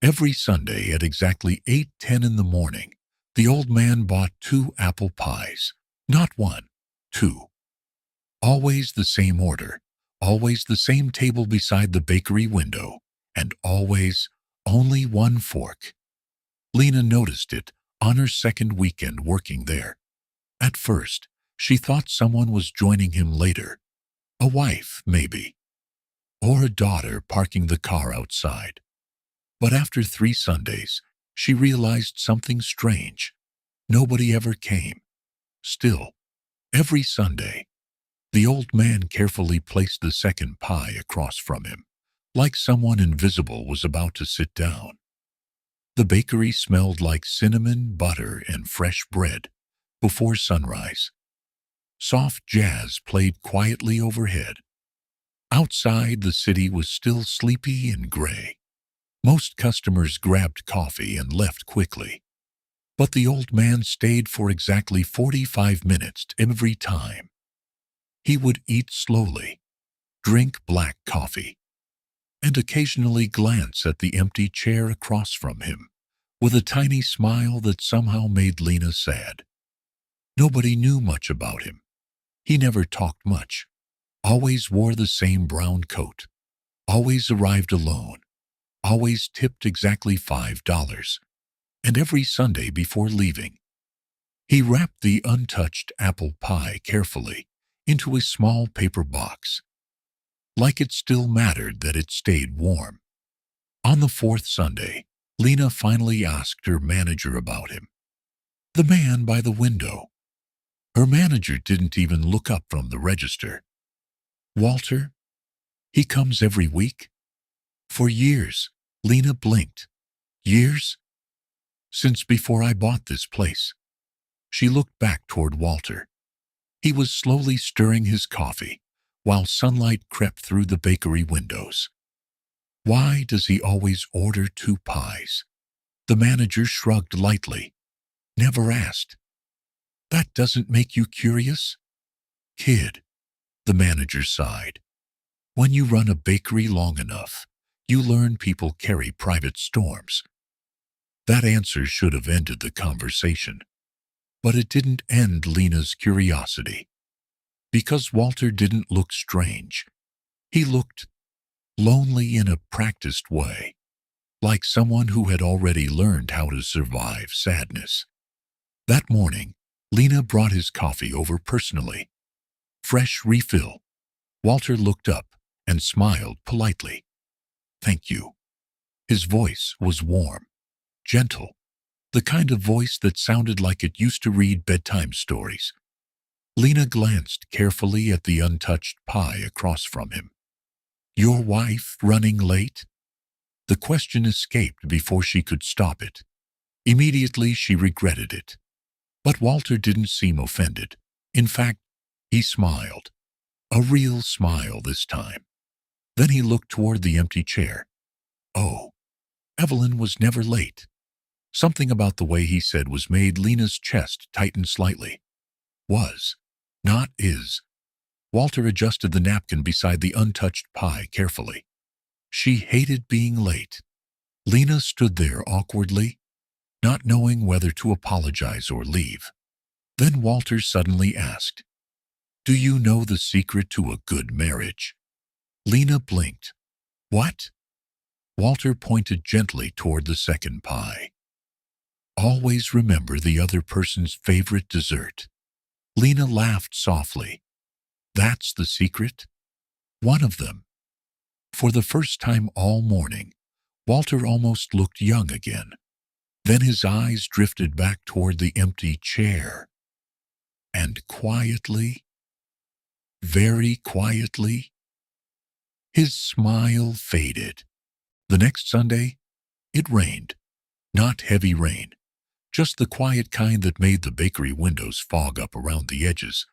Every Sunday at exactly 8:10 in the morning, the old man bought 2 apple pies. Not one, two. Always the same order, always the same table beside the bakery window, and always only one fork. Lena noticed it on her second weekend working there. At first, she thought someone was joining him later. A wife, maybe, or a daughter parking the car outside. But after 3 Sundays, she realized something strange. Nobody ever came. Still, every Sunday, the old man carefully placed the second pie across from him, like someone invisible was about to sit down. The bakery smelled like cinnamon, butter, and fresh bread before sunrise. Soft jazz played quietly overhead. Outside, the city was still sleepy and gray. Most customers grabbed coffee and left quickly. But the old man stayed for exactly 45 minutes every time. He would eat slowly, drink black coffee, and occasionally glance at the empty chair across from him, with a tiny smile that somehow made Lena sad. Nobody knew much about him. He never talked much, always wore the same brown coat, always arrived alone, always tipped exactly $5, and every Sunday before leaving, he wrapped the untouched apple pie carefully into a small paper box, like it still mattered that it stayed warm. On the fourth Sunday, Lena finally asked her manager about him. The man by the window. Her manager didn't even look up from the register. Walter? He comes every week? For years, Lena blinked. Years? Since before I bought this place. She looked back toward Walter. He was slowly stirring his coffee, while sunlight crept through the bakery windows. Why does he always order 2 pies? The manager shrugged lightly. Never asked. That doesn't make you curious? Kid, the manager sighed. When you run a bakery long enough, you learn people carry private storms. That answer should have ended the conversation. But it didn't end Lena's curiosity. Because Walter didn't look strange. He looked lonely in a practiced way, like someone who had already learned how to survive sadness. That morning, Lena brought his coffee over personally. Fresh refill. Walter looked up and smiled politely. Thank you. His voice was warm, gentle, the kind of voice that sounded like it used to read bedtime stories. Lena glanced carefully at the untouched pie across from him. Your wife running late? The question escaped before she could stop it. Immediately she regretted it. But Walter didn't seem offended. In fact, he smiled. A real smile this time. Then he looked toward the empty chair. Oh, Evelyn was never late. Something about the way he said was made Lena's chest tighten slightly. Was, not is. Walter adjusted the napkin beside the untouched pie carefully. She hated being late. Lena stood there awkwardly, not knowing whether to apologize or leave. Then Walter suddenly asked, Do you know the secret to a good marriage? Lena blinked. What? Walter pointed gently toward the second pie. Always remember the other person's favorite dessert. Lena laughed softly. That's the secret? One of them. For the first time all morning, Walter almost looked young again. Then his eyes drifted back toward the empty chair. And quietly, very quietly, his smile faded. The next Sunday, it rained. Not heavy rain, just the quiet kind that made the bakery windows fog up around the edges.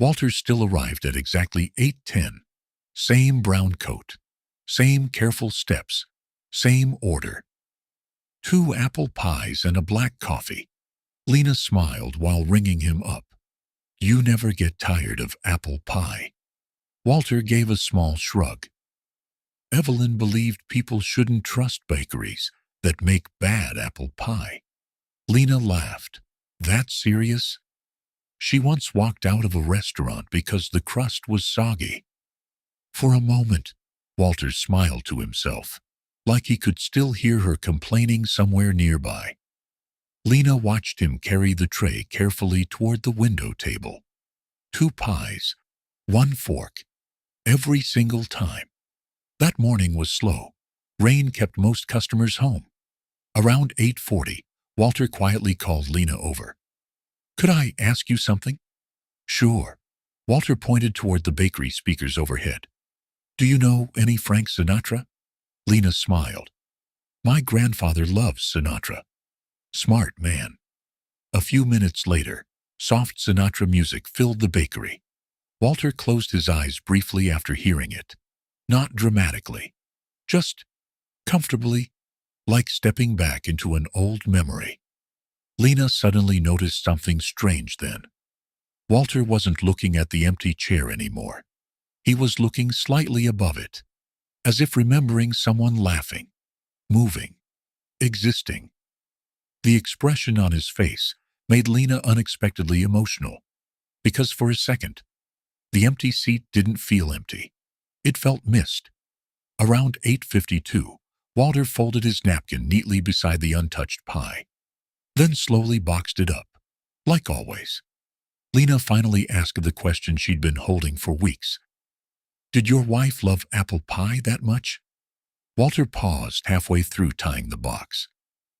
Walter still arrived at exactly 8:10. Same brown coat, same careful steps, same order. 2 apple pies and a black coffee. Lena smiled while ringing him up. You never get tired of apple pie. Walter gave a small shrug. Evelyn believed people shouldn't trust bakeries that make bad apple pie. Lena laughed. That serious? She once walked out of a restaurant because the crust was soggy. For a moment, Walter smiled to himself, like he could still hear her complaining somewhere nearby. Lena watched him carry the tray carefully toward the window table. 2 pies, 1 fork, every single time. That morning was slow. Rain kept most customers home. Around 8:40, Walter quietly called Lena over. "Could I ask you something?" "Sure." Walter pointed toward the bakery speakers overhead. "Do you know any Frank Sinatra?" Lena smiled. "My grandfather loves Sinatra. Smart man." A few minutes later, soft Sinatra music filled the bakery. Walter closed his eyes briefly after hearing it. Not dramatically, just comfortably, like stepping back into an old memory. Lena suddenly noticed something strange then. Walter wasn't looking at the empty chair anymore. He was looking slightly above it, as if remembering someone laughing, moving, existing. The expression on his face made Lena unexpectedly emotional, because for a second, the empty seat didn't feel empty. It felt missed. Around 8:52, Walter folded his napkin neatly beside the untouched pie, then slowly boxed it up, like always. Lena finally asked the question she'd been holding for weeks. "Did your wife love apple pie that much?" Walter paused halfway through tying the box,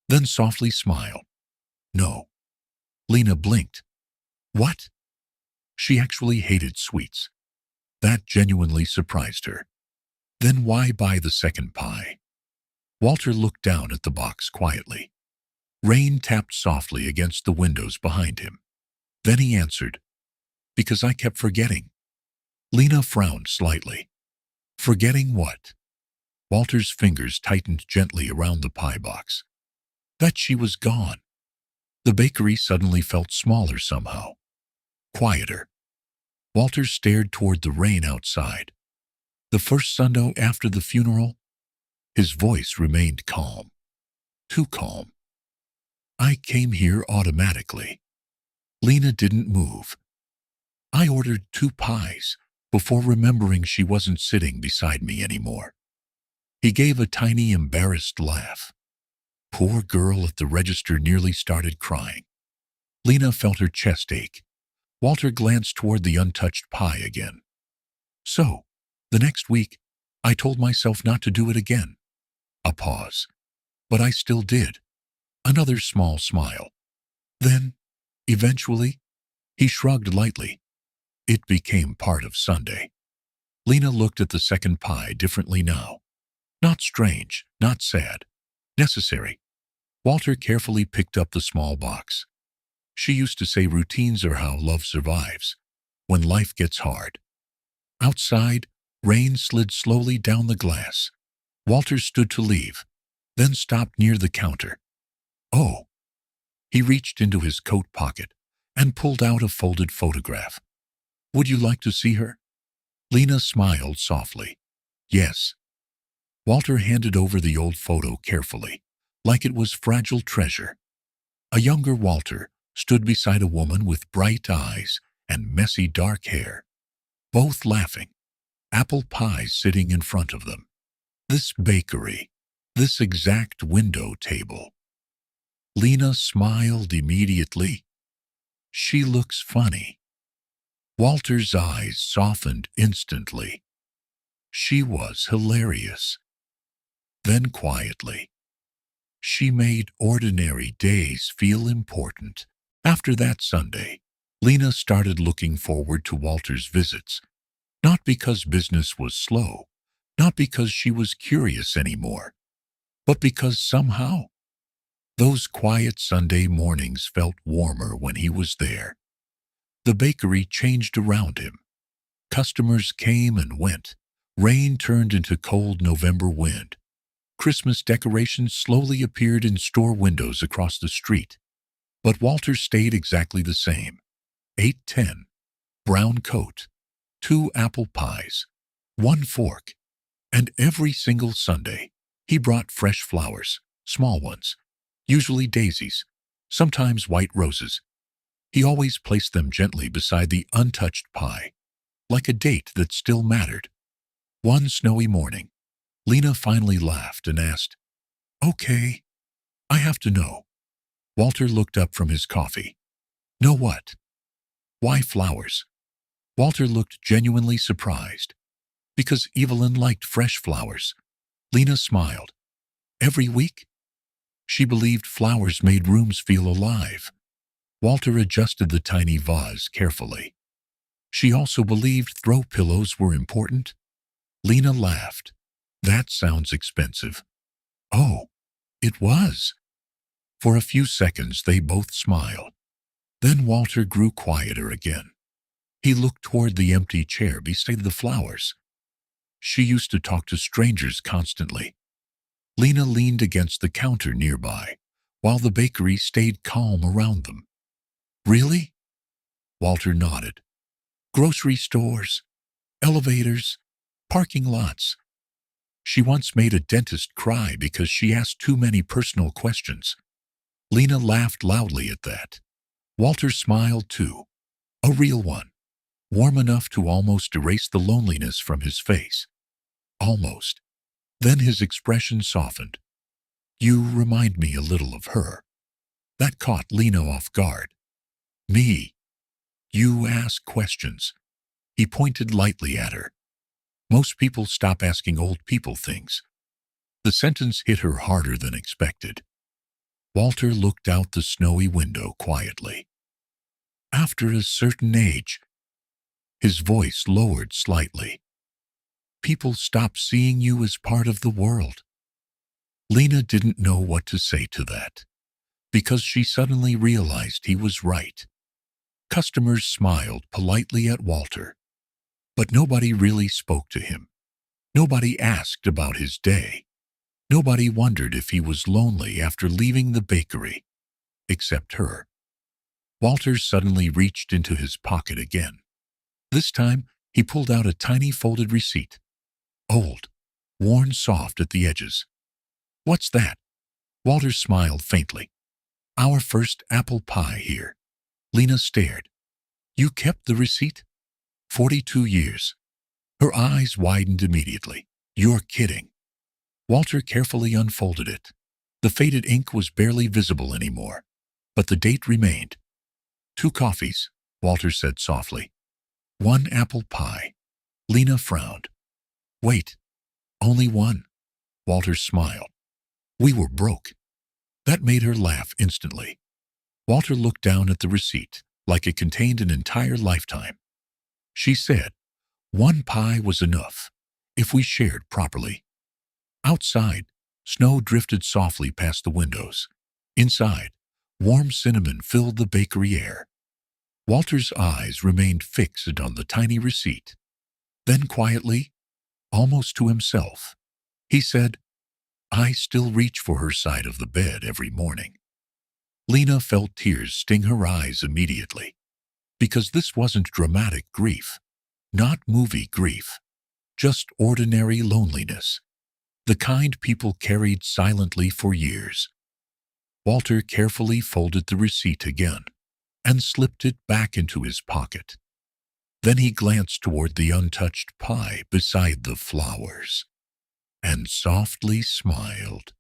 then softly smiled. "No." Lena blinked. "What?" She actually hated sweets. That genuinely surprised her. "Then why buy the second pie?" Walter looked down at the box quietly. Rain tapped softly against the windows behind him. Then he answered, "Because I kept forgetting." Lena frowned slightly. "Forgetting what?" Walter's fingers tightened gently around the pie box. "That she was gone." The bakery suddenly felt smaller somehow, quieter. Walter stared toward the rain outside. "The first Sunday after the funeral?" His voice remained calm. Too calm. "I came here automatically." Lena didn't move. "I ordered 2 pies before remembering she wasn't sitting beside me anymore." He gave a tiny embarrassed laugh. Poor girl at the register nearly started crying. Lena felt her chest ache. Walter glanced toward the untouched pie again. "So, the next week, I told myself not to do it again." A pause. "But I still did." Another small smile. "Then, eventually," he shrugged lightly, "it became part of Sunday." Lena looked at the second pie differently now. Not strange, not sad. Necessary. Walter carefully picked up the small box. She used to say routines are how love survives, when life gets hard. Outside, rain slid slowly down the glass. Walter stood to leave, then stopped near the counter. "Oh." He reached into his coat pocket and pulled out a folded photograph. "Would you like to see her?" Lena smiled softly. "Yes." Walter handed over the old photo carefully, like it was fragile treasure. A younger Walter stood beside a woman with bright eyes and messy dark hair, both laughing, apple pies sitting in front of them. This bakery, this exact window table. Lena smiled immediately. "She looks funny." Walter's eyes softened instantly. "She was hilarious." Then quietly, "She made ordinary days feel important." After that Sunday, Lena started looking forward to Walter's visits, not because business was slow, not because she was curious anymore, but because somehow those quiet Sunday mornings felt warmer when he was there. The bakery changed around him. Customers came and went. Rain turned into cold November wind. Christmas decorations slowly appeared in store windows across the street. But Walter stayed exactly the same. 8:10, brown coat, 2 apple pies, 1 fork, and every single Sunday he brought fresh flowers. small ones, usually daisies, sometimes white roses. He always placed them gently beside the untouched pie, like a date that still mattered. One snowy morning, Lena finally laughed and asked, "Okay, I have to know." Walter looked up from his coffee. "Know what?" "Why flowers?" Walter looked genuinely surprised. "Because Evelyn liked fresh flowers." Lena smiled. "Every week?" She believed flowers made rooms feel alive. Walter adjusted the tiny vase carefully. She also believed throw pillows were important. Lena laughed. "That sounds expensive." "Oh, it was." For a few seconds they both smiled. Then Walter grew quieter again. He looked toward the empty chair beside the flowers. "She used to talk to strangers constantly." Lena leaned against the counter nearby, while the bakery stayed calm around them. "Really?" Walter nodded. "Grocery stores, elevators, parking lots." She once made a dentist cry because she asked too many personal questions. Lena laughed loudly at that. Walter smiled too, a real one, warm enough to almost erase the loneliness from his face. Almost. Then his expression softened. "You remind me a little of her." That caught Lena off guard. "Me? You ask questions." He pointed lightly at her. "Most people stop asking old people things." The sentence hit her harder than expected. Walter looked out the snowy window quietly. "After a certain age," his voice lowered slightly, "people stop seeing you as part of the world." Lena didn't know what to say to that, because she suddenly realized he was right. Customers smiled politely at Walter, but nobody really spoke to him. Nobody asked about his day. Nobody wondered if he was lonely after leaving the bakery, except her. Walter suddenly reached into his pocket again. This time, he pulled out a tiny folded receipt. Old, worn soft at the edges. "What's that?" Walter smiled faintly. "Our first apple pie here." Lena stared. "You kept the receipt?" 42 years. Her eyes widened immediately. "You're kidding." Walter carefully unfolded it. The faded ink was barely visible anymore, but the date remained. "2 coffees," Walter said softly. "1 apple pie." Lena frowned. "Wait, only one?" Walter smiled. "We were broke." That made her laugh instantly. Walter looked down at the receipt, like it contained an entire lifetime. She said, "1 pie was enough, if we shared properly." Outside, snow drifted softly past the windows. Inside, warm cinnamon filled the bakery air. Walter's eyes remained fixed on the tiny receipt. Then quietly, almost to himself, he said, "I still reach for her side of the bed every morning." Lena felt tears sting her eyes immediately, because this wasn't dramatic grief, not movie grief, just ordinary loneliness, the kind people carried silently for years. Walter carefully folded the receipt again and slipped it back into his pocket. Then he glanced toward the untouched pie beside the flowers and softly smiled.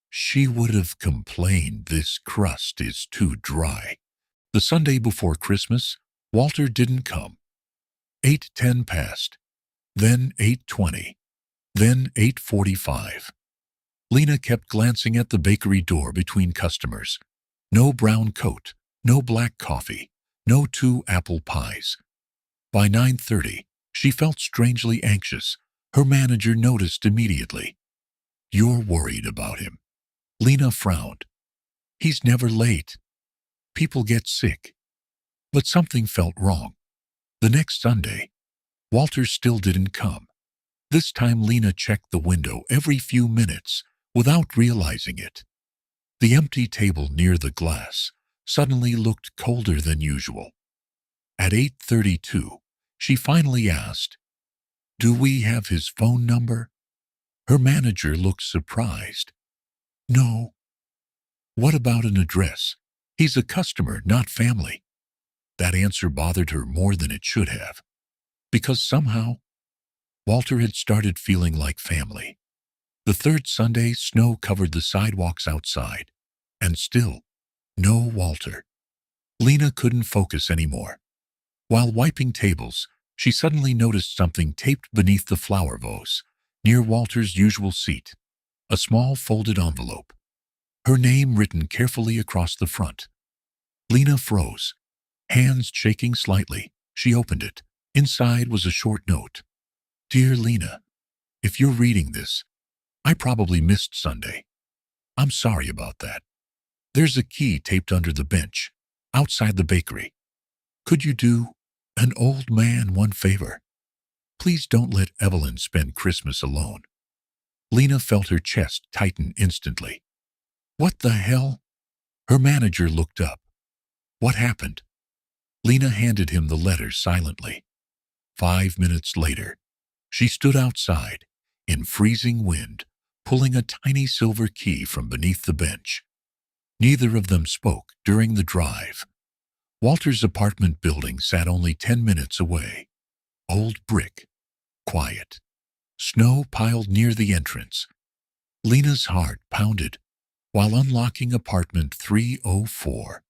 She would have complained this crust is too dry. The Sunday before Christmas, Walter didn't come. 8:10 passed, then 8:20, then 8:45. Lena kept glancing at the bakery door between customers. No brown coat, no black coffee, no 2 apple pies. By 9:30, she felt strangely anxious. Her manager noticed immediately. "You're worried about him." Lena frowned. "He's never late. People get sick." But something felt wrong. The next Sunday, Walter still didn't come. This time Lena checked the window every few minutes without realizing it. The empty table near the glass suddenly looked colder than usual. At 8:32, she finally asked, "Do we have his phone number?" Her manager looked surprised. No. What about an address? He's a customer, not family. That answer bothered her more than it should have, because somehow Walter had started feeling like family. The third Sunday, snow covered the sidewalks outside, and still, no Walter. Lena couldn't focus anymore. While wiping tables, she suddenly noticed something taped beneath the flower vase, near Walter's usual seat, a small folded envelope. Her name written carefully across the front. Lena froze, hands shaking slightly. She opened it. Inside was a short note. Dear Lena, if you're reading this, I probably missed Sunday. I'm sorry about that. There's a key taped under the bench, outside the bakery. Could you do an old man one favor? Please don't let Evelyn spend Christmas alone. Lena felt her chest tighten instantly. What the hell? Her manager looked up. What happened? Lena handed him the letter silently. 5 minutes later, she stood outside, in freezing wind, pulling a tiny silver key from beneath the bench. Neither of them spoke during the drive. Walter's apartment building sat only 10 minutes away. Old brick, quiet. Snow piled near the entrance. Lena's heart pounded while unlocking apartment 304.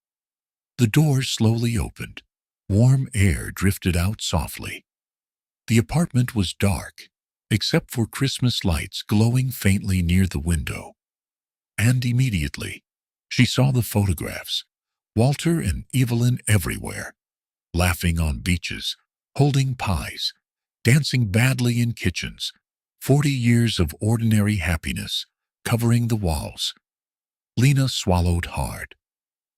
The door slowly opened. Warm air drifted out softly. The apartment was dark, except for Christmas lights glowing faintly near the window. And immediately, she saw the photographs. Walter and Evelyn everywhere, laughing on beaches, holding pies, dancing badly in kitchens. 40 years of ordinary happiness covering the walls. Lena swallowed hard.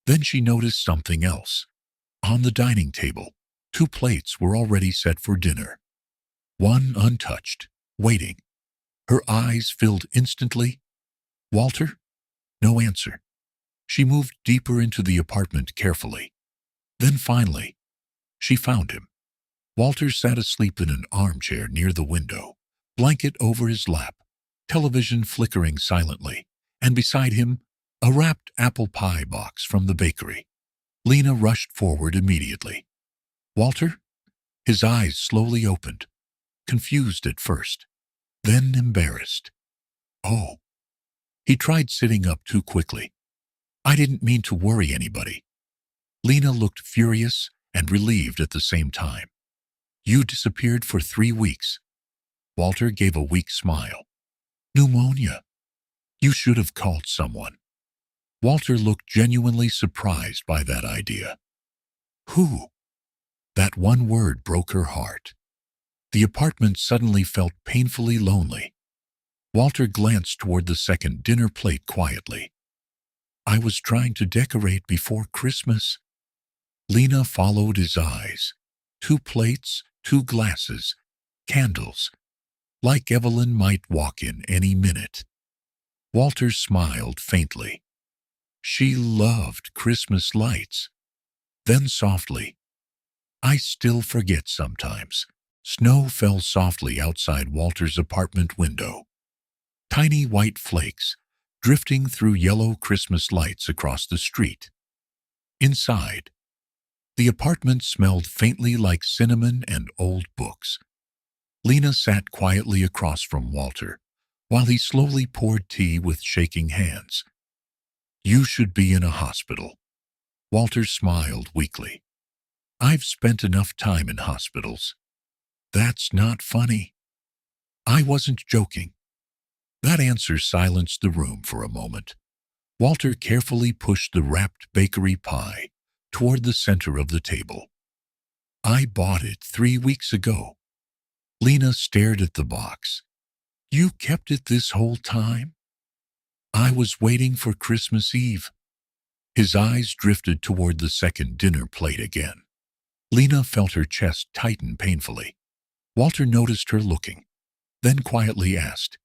Then she noticed something else. On the dining table, 2 plates were already set for dinner. One untouched, waiting. Her eyes filled instantly. Walter? No answer. She moved deeper into the apartment carefully. Then finally, she found him. Walter sat asleep in an armchair near the window, blanket over his lap, television flickering silently, and beside him, a wrapped apple pie box from the bakery. Lena rushed forward immediately. Walter? His eyes slowly opened, confused at first, then embarrassed. Oh. He tried sitting up too quickly. I didn't mean to worry anybody. Lena looked furious and relieved at the same time. You disappeared for 3 weeks. Walter gave a weak smile. Pneumonia. You should have called someone. Walter looked genuinely surprised by that idea. Who? That one word broke her heart. The apartment suddenly felt painfully lonely. Walter glanced toward the second dinner plate quietly. I was trying to decorate before Christmas. Lena followed his eyes. 2 plates, 2 glasses, candles, like Evelyn might walk in any minute. Walter smiled faintly. She loved Christmas lights. Then softly, I still forget sometimes. Snow fell softly outside Walter's apartment window. Tiny white flakes drifting through yellow Christmas lights across the street. Inside, the apartment smelled faintly like cinnamon and old books. Lena sat quietly across from Walter while he slowly poured tea with shaking hands. You should be in a hospital. Walter smiled weakly. I've spent enough time in hospitals. That's not funny. I wasn't joking. That answer silenced the room for a moment. Walter carefully pushed the wrapped bakery pie toward the center of the table. I bought it 3 weeks ago. Lena stared at the box. You kept it this whole time? I was waiting for Christmas Eve. His eyes drifted toward the second dinner plate again. Lena felt her chest tighten painfully. Walter noticed her looking, then quietly asked,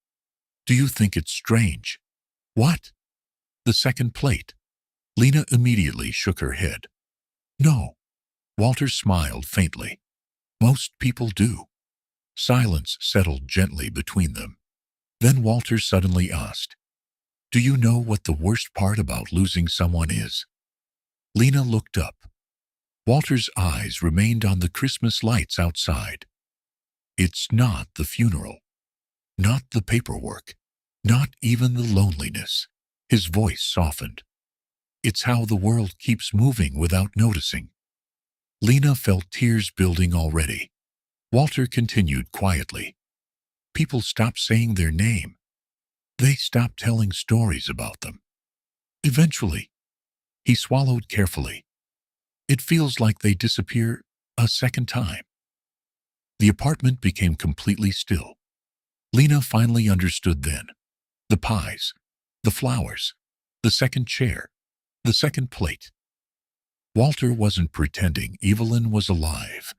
Do you think it's strange? What? The second plate. Lena immediately shook her head. No. Walter smiled faintly. Most people do. Silence settled gently between them. Then Walter suddenly asked, Do you know what the worst part about losing someone is? Lena looked up. Walter's eyes remained on the Christmas lights outside. It's not the funeral, not the paperwork, not even the loneliness. His voice softened. It's how the world keeps moving without noticing. Lena felt tears building already. Walter continued quietly. People stop saying their name. They stop telling stories about them. Eventually, he swallowed carefully. It feels like they disappear a second time. The apartment became completely still. Lena finally understood then. The pies, the flowers, the second chair, the second plate. Walter wasn't pretending Evelyn was alive.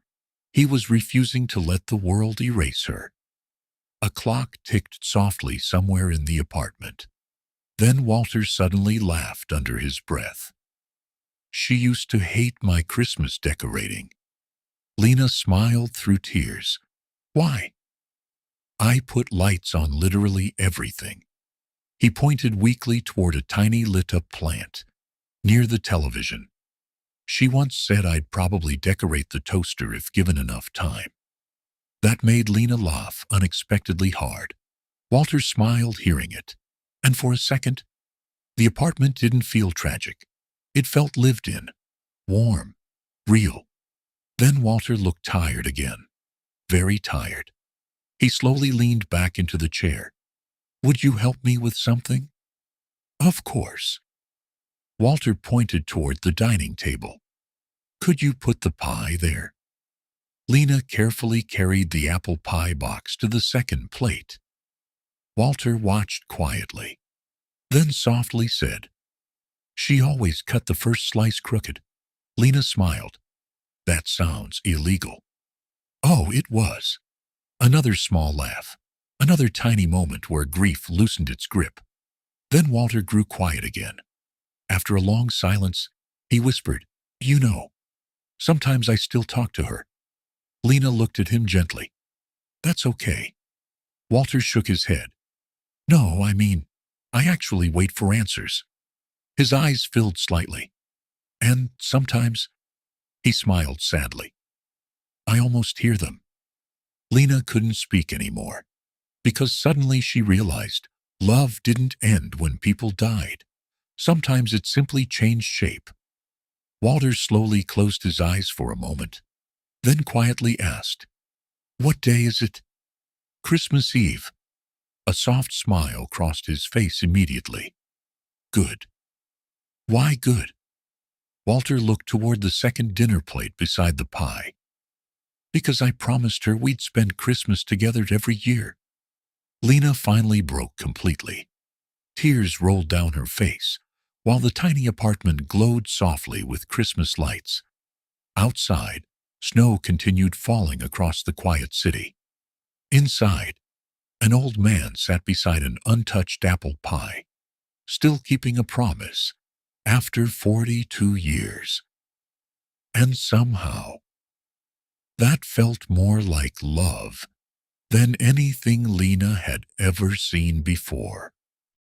He was refusing to let the world erase her. A clock ticked softly somewhere in the apartment. Then Walter suddenly laughed under his breath. She used to hate my Christmas decorating. Lena smiled through tears. Why? I put lights on literally everything. He pointed weakly toward a tiny lit-up plant near the television. She once said I'd probably decorate the toaster if given enough time. That made Lena laugh unexpectedly hard. Walter smiled hearing it, and for a second, the apartment didn't feel tragic. It felt lived in, warm, real. Then Walter looked tired again, very tired. He slowly leaned back into the chair. Would you help me with something? Of course. Walter pointed toward the dining table. Could you put the pie there? Lena carefully carried the apple pie box to the second plate. Walter watched quietly, then softly said, She always cut the first slice crooked. Lena smiled. That sounds illegal. Oh, it was. Another small laugh, another tiny moment where grief loosened its grip. Then Walter grew quiet again. After a long silence, he whispered, You know, sometimes I still talk to her. Lena looked at him gently. That's okay. Walter shook his head. No, I actually wait for answers. His eyes filled slightly. And sometimes, he smiled sadly. I almost hear them. Lena couldn't speak anymore, because suddenly she realized love didn't end when people died. Sometimes it simply changed shape. Walter slowly closed his eyes for a moment, then quietly asked, What day is it? Christmas Eve. A soft smile crossed his face immediately. Good. Why good? Walter looked toward the second dinner plate beside the pie. Because I promised her we'd spend Christmas together every year. Lena finally broke completely. Tears rolled down her face, while the tiny apartment glowed softly with Christmas lights. Outside, snow continued falling across the quiet city. Inside, an old man sat beside an untouched apple pie, still keeping a promise after 42 years. And somehow, that felt more like love than anything Lena had ever seen before.